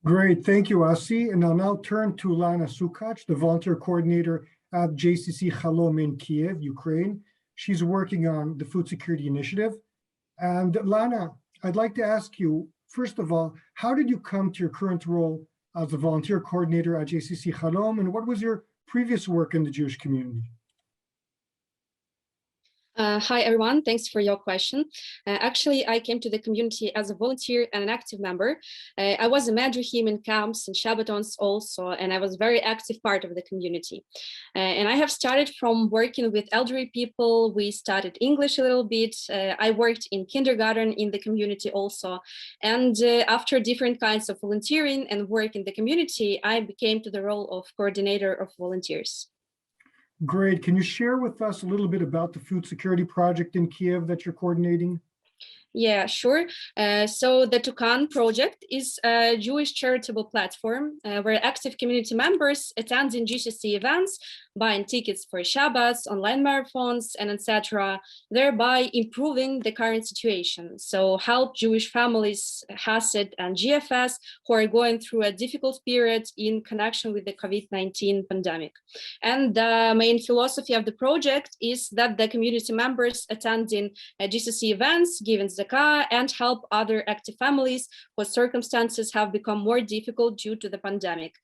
Great, thank you, Asi. And I'll now turn to Lana Sukach, the volunteer coordinator at JCC Chalom in Kiev, Ukraine. She's working on the food security initiative. And Lana, I'd like to ask you, first of all, how did you come to your current role as a volunteer coordinator at JCC Chalom, and what was your previous work in the Jewish community? Hi, everyone. Thanks for your question. Actually, I came to the community as a volunteer and an active member. I was a madrihim in camps and Shabbatons also, and I was a very active part of the community. And I have started from working with elderly people. We studied English a little bit. I worked in kindergarten in the community also. And after different kinds of volunteering and work in the community, I became to the role of coordinator of volunteers. Great. Can you share with us a little bit about the food security project in Kiev that you're coordinating? Yeah, sure. So the Tukan project is a Jewish charitable platform where active community members attending GCC events, buying tickets for Shabbats, online marathons, and etc., thereby improving the current situation. So help Jewish families, Hasid and GFS, who are going through a difficult period in connection with the COVID-19 pandemic. And the main philosophy of the project is that the community members attending GCC events, given zakah, and help other active families whose circumstances have become more difficult due to the pandemic.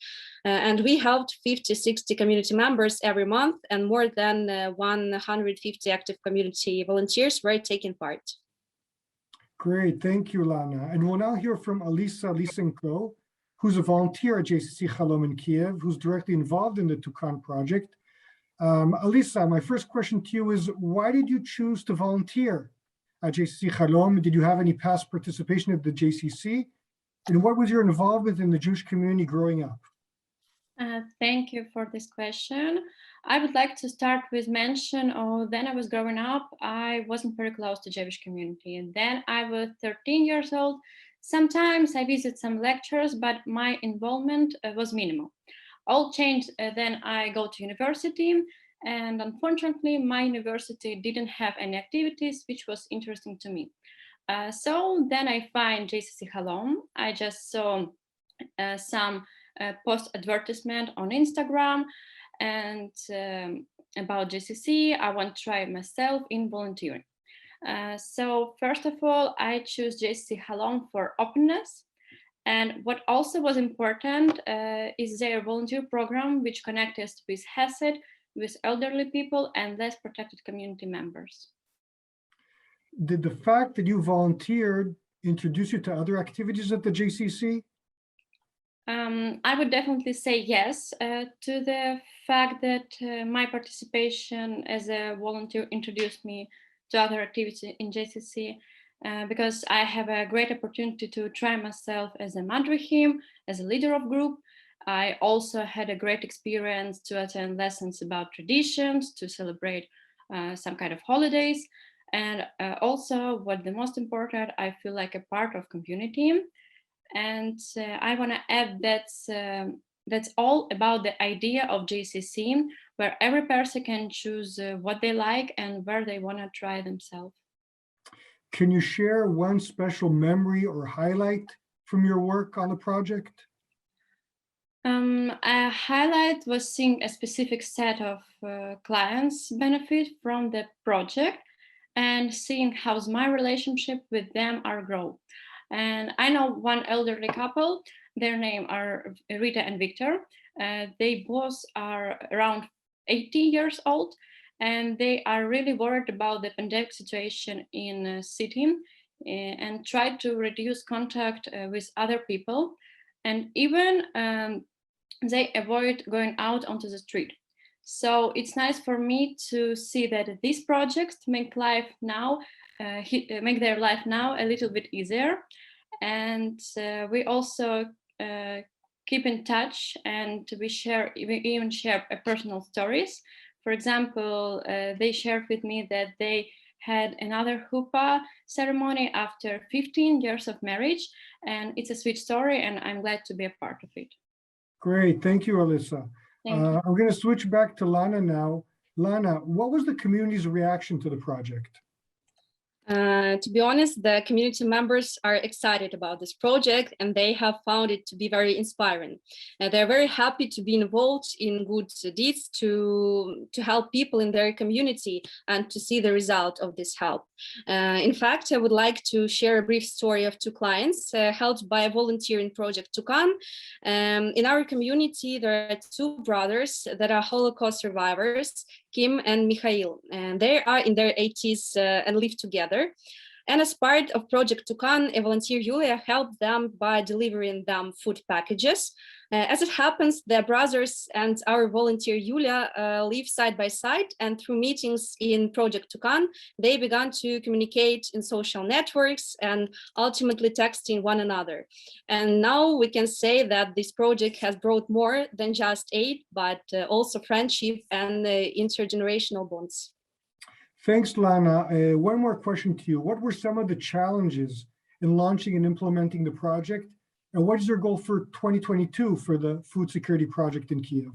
And we helped 50-60 community members every month, and more than 150 active community volunteers were taking part. Great, thank you, Lana. And we'll now hear from Alisa Lysenko, who's a volunteer at JCC Chalom in Kiev, who's directly involved in the Tukan project. Alisa, my first question to you is, why did you choose to volunteer at JCC Chalom? Did you have any past participation at the JCC? And what was your involvement in the Jewish community growing up? Thank you for this question. I would like to start with mention, then I was growing up, I wasn't very close to Jewish community. And then I was 13 years old. Sometimes I visit some lectures, but my involvement was minimal. All changed, then I go to university, and unfortunately my university didn't have any activities which was interesting to me. So then I find JCC Chalom. I just saw some post advertisement on Instagram and about JCC. I want to try myself in volunteering. So first of all, I choose JCC Chalom for openness. And what also was important is their volunteer program, which connects us with Hesed, with elderly people and less protected community members. Did the fact that you volunteered introduce you to other activities at the JCC? I would definitely say yes to the fact that my participation as a volunteer introduced me to other activities in JCC because I have a great opportunity to try myself as a madrihim, as a leader of group. I also had a great experience to attend lessons about traditions, to celebrate some kind of holidays. And also what the most important, I feel like a part of community. And I want to add that's all about the idea of JCC, where every person can choose what they like and where they want to try themselves. Can you share one special memory or highlight from your work on the project? A highlight was seeing a specific set of clients benefit from the project and seeing how my relationship with them are grow. And I know one elderly couple, their name are Rita and Victor. They both are around 80 years old, and they are really worried about the pandemic situation in the city and try to reduce contact with other people. And even they avoid going out onto the street. So it's nice for me to see that these projects make life now, make their life now a little bit easier. And we also keep in touch, and we even share personal stories. For example, they shared with me that they had another huppah ceremony after 15 years of marriage, and it's a sweet story, and I'm glad to be a part of it. Great, thank you, Alyssa. Thank you. I'm going to switch back to Lana now. Lana, what was the community's reaction to the project? To be honest, the community members are excited about this project and they have found it to be very inspiring. They're very happy to be involved in good deeds to help people in their community and to see the result of this help. In fact, I would like to share a brief story of two clients helped by a volunteering project Tukan. In our community, there are two brothers that are Holocaust survivors, Kim and Mikhail, and they are in their 80s and live together. And as part of Project Tukan, a volunteer Yulia helped them by delivering them food packages. As it happens, their brothers and our volunteer Yulia live side by side, and through meetings in Project Tukan, they began to communicate in social networks and ultimately texting one another. And now we can say that this project has brought more than just aid, but also friendship and intergenerational bonds. Thanks, Lana. One more question to you. What were some of the challenges in launching and implementing the project? And what is your goal for 2022 for the food security project in Kiev?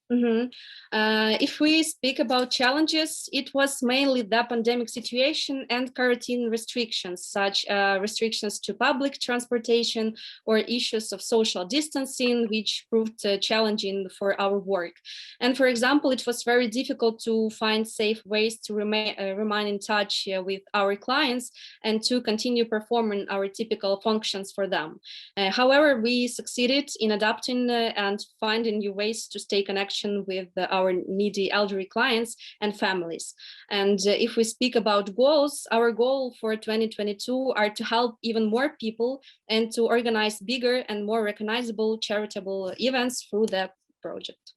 If we speak about challenges, it was mainly the pandemic situation and quarantine restrictions, such restrictions to public transportation or issues of social distancing, which proved challenging for our work. And for example, it was very difficult to find safe ways to remain in touch with our clients and to continue performing our typical functions for them. However, we succeeded in adapting and finding new ways to stay connected with our needy elderly clients and families. And if we speak about goals, our goal for 2022 are to help even more people and to organize bigger and more recognizable charitable events through the project.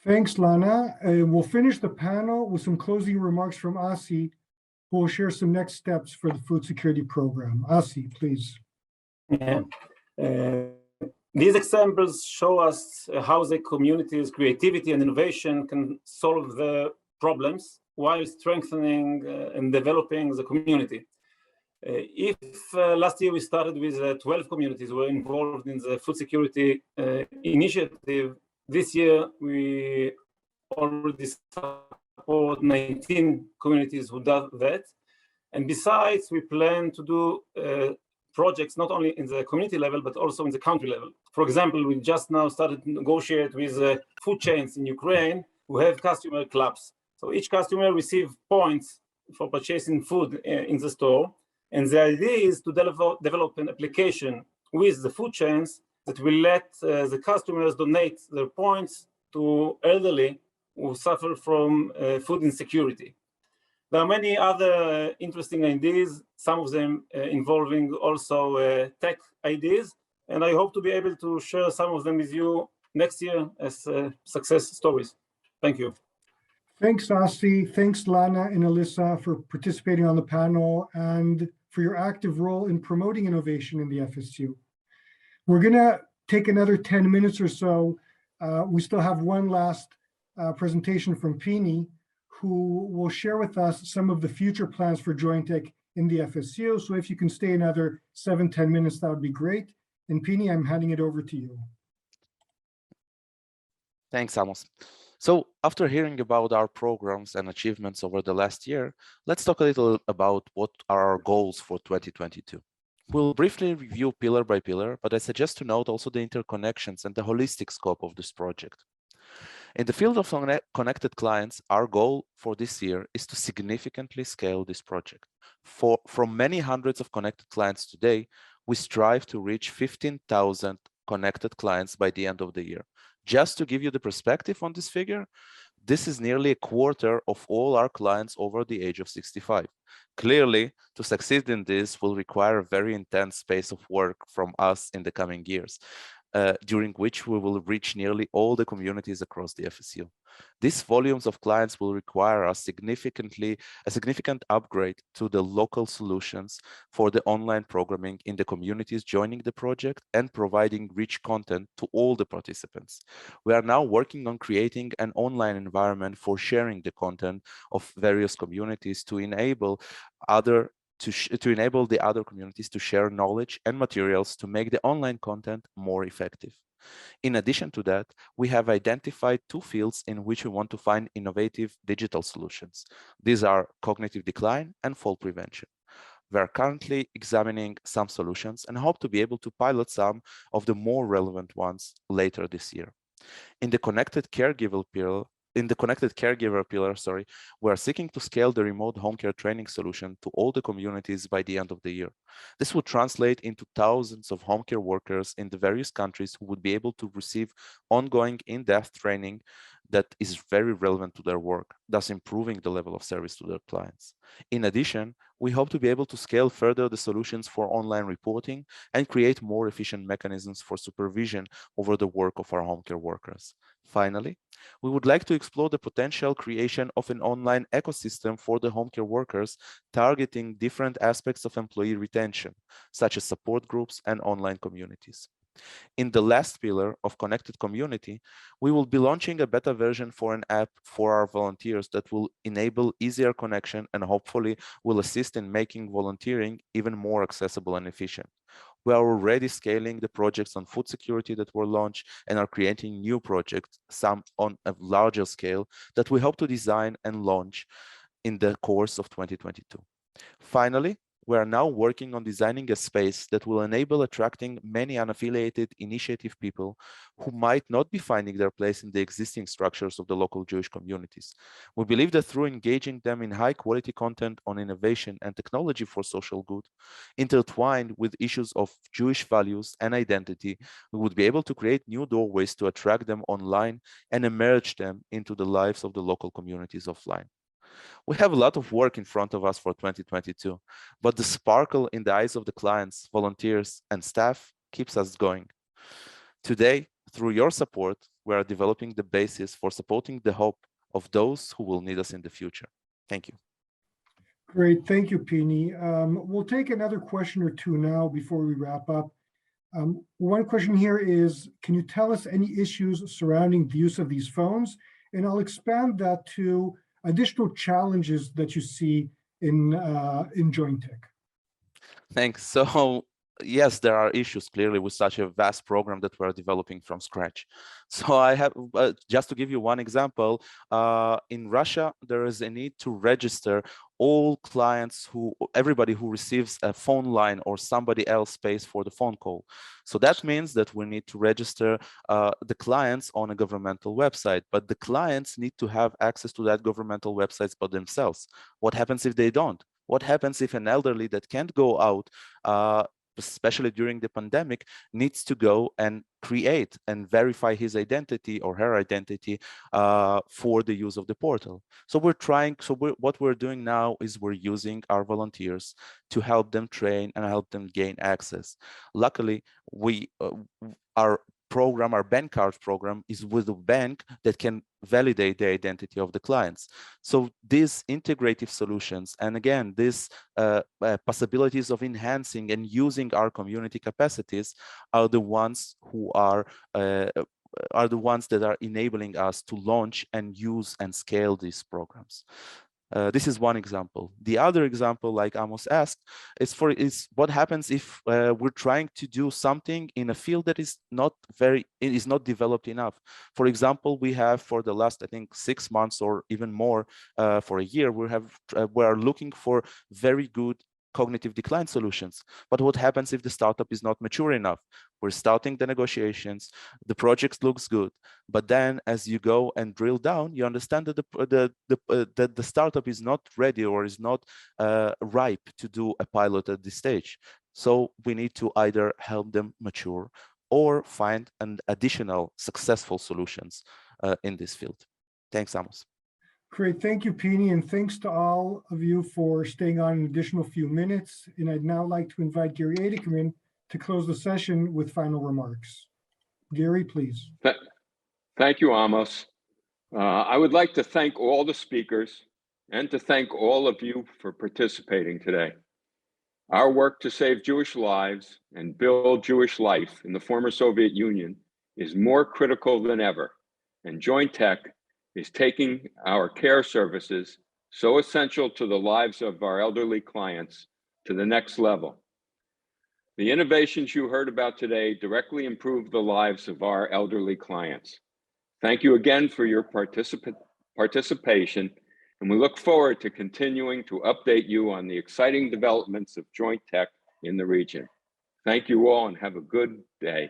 Thanks, Lana. We'll finish the panel with some closing remarks from Asi, who will share some next steps for the food security program. Asi, please. Yeah. These examples show us how the community's creativity and innovation can solve the problems while strengthening and developing the community. If last year we started with 12 communities who were involved in the food security initiative, this year we already support 19 communities who do that. And besides, we plan to do projects not only in the community level, but also in the country level. For example, we just now started to negotiate with food chains in Ukraine who have customer clubs. So each customer receives points for purchasing food in the store. And the idea is to develop an application with the food chains that will let the customers donate their points to elderly who suffer from food insecurity. There are many other interesting ideas, some of them involving also tech ideas, and I hope to be able to share some of them with you next year as success stories. Thank you. Thanks, Asi. Thanks, Lana and Alyssa, for participating on the panel and for your active role in promoting innovation in the FSU. We're going to take another 10 minutes or so. We still have one last presentation from Pini, who will share with us some of the future plans for Jointech in the FSU. So if you can stay another 7-10 minutes, that would be great. And Pini, I'm handing it over to you. Thanks, Amos. So after hearing about our programs and achievements over the last year, let's talk a little about what are our goals for 2022. We'll briefly review pillar by pillar, but I suggest to note also the interconnections and the holistic scope of this project. In the field of connected clients, our goal for this year is to significantly scale this project. From many hundreds of connected clients today, we strive to reach 15,000 connected clients by the end of the year. Just to give you the perspective on this figure, this is nearly a quarter of all our clients over the age of 65. Clearly, to succeed in this will require a very intense pace of work from us in the coming years. during which we will reach nearly all the communities across the FSU. These volumes of clients will require a significant upgrade to the local solutions for the online programming in the communities joining the project and providing rich content to all the participants. We are now working on creating an online environment for sharing the content of various communities to enable the other communities to share knowledge and materials to make the online content more effective. In addition to that, we have identified two fields in which we want to find innovative digital solutions. These are cognitive decline and fall prevention. We are currently examining some solutions and hope to be able to pilot some of the more relevant ones later this year. In the connected caregiver pillar, we are seeking to scale the remote home care training solution to all the communities by the end of the year. This would translate into thousands of home care workers in the various countries who would be able to receive ongoing in-depth training that is very relevant to their work, thus improving the level of service to their clients. In addition, we hope to be able to scale further the solutions for online reporting and create more efficient mechanisms for supervision over the work of our home care workers. Finally, we would like to explore the potential creation of an online ecosystem for the home care workers, targeting different aspects of employee retention, such as support groups and online communities. In the last pillar of connected community, we will be launching a beta version for an app for our volunteers that will enable easier connection and hopefully will assist in making volunteering even more accessible and efficient. We are already scaling the projects on food security that were launched and are creating new projects, some on a larger scale, that we hope to design and launch in the course of 2022. Finally, we are now working on designing a space that will enable attracting many unaffiliated initiative people who might not be finding their place in the existing structures of the local Jewish communities. We believe that through engaging them in high quality content on innovation and technology for social good, intertwined with issues of Jewish values and identity, we would be able to create new doorways to attract them online and emerge them into the lives of the local communities offline. We have a lot of work in front of us for 2022, but the sparkle in the eyes of the clients, volunteers, and staff keeps us going. Today, through your support, we are developing the basis for supporting the hope of those who will need us in the future. Thank you. Great, thank you, Pini. We'll take another question or two now before we wrap up. One question here is, can you tell us any issues surrounding the use of these phones? And I'll expand that to additional challenges that you see in Jointech. Thanks. So yes, there are issues clearly with such a vast program that we're developing from scratch. So I have, just to give you one example, in Russia, there is a need to register all clients everybody who receives a phone line or somebody else pays for the phone call. So that means that we need to register the clients on a governmental website, but the clients need to have access to that governmental websites by themselves. What happens if they don't? What happens if an elderly that can't go out, especially during the pandemic, needs to go and create and verify his identity or her identity for the use of the portal? So what we're doing now is we're using our volunteers to help them train and help them gain access. Luckily, our bank card program is with a bank that can validate the identity of the clients. So these integrative solutions, and again, these possibilities of enhancing and using our community capacities are the ones that are enabling us to launch and use and scale these programs. This is one example. The other example, like Amos asked, is what happens if we're trying to do something in a field that is not developed enough. For example, we have for the last, I think, 6 months or even more, for a year, we are looking for very good cognitive decline solutions. But what happens if the startup is not mature enough? We're starting the negotiations, the project looks good, but then as you go and drill down, you understand that the startup is not ready or is not ripe to do a pilot at this stage. So we need to either help them mature or find an additional successful solutions in this field. Thanks, Amos. Great, thank you, Pini, and thanks to all of you for staying on an additional few minutes. And I'd now like to invite Gary A to come in to close the session with final remarks. Gary, please. Thank you, Amos. I would like to thank all the speakers and to thank all of you for participating today. Our work to save Jewish lives and build Jewish life in the former Soviet Union is more critical than ever, and Jointech is taking our care services, so essential to the lives of our elderly clients, to the next level. The innovations you heard about today directly improve the lives of our elderly clients. Thank you again for your participation, and we look forward to continuing to update you on the exciting developments of Jointech in the region. Thank you all and have a good day.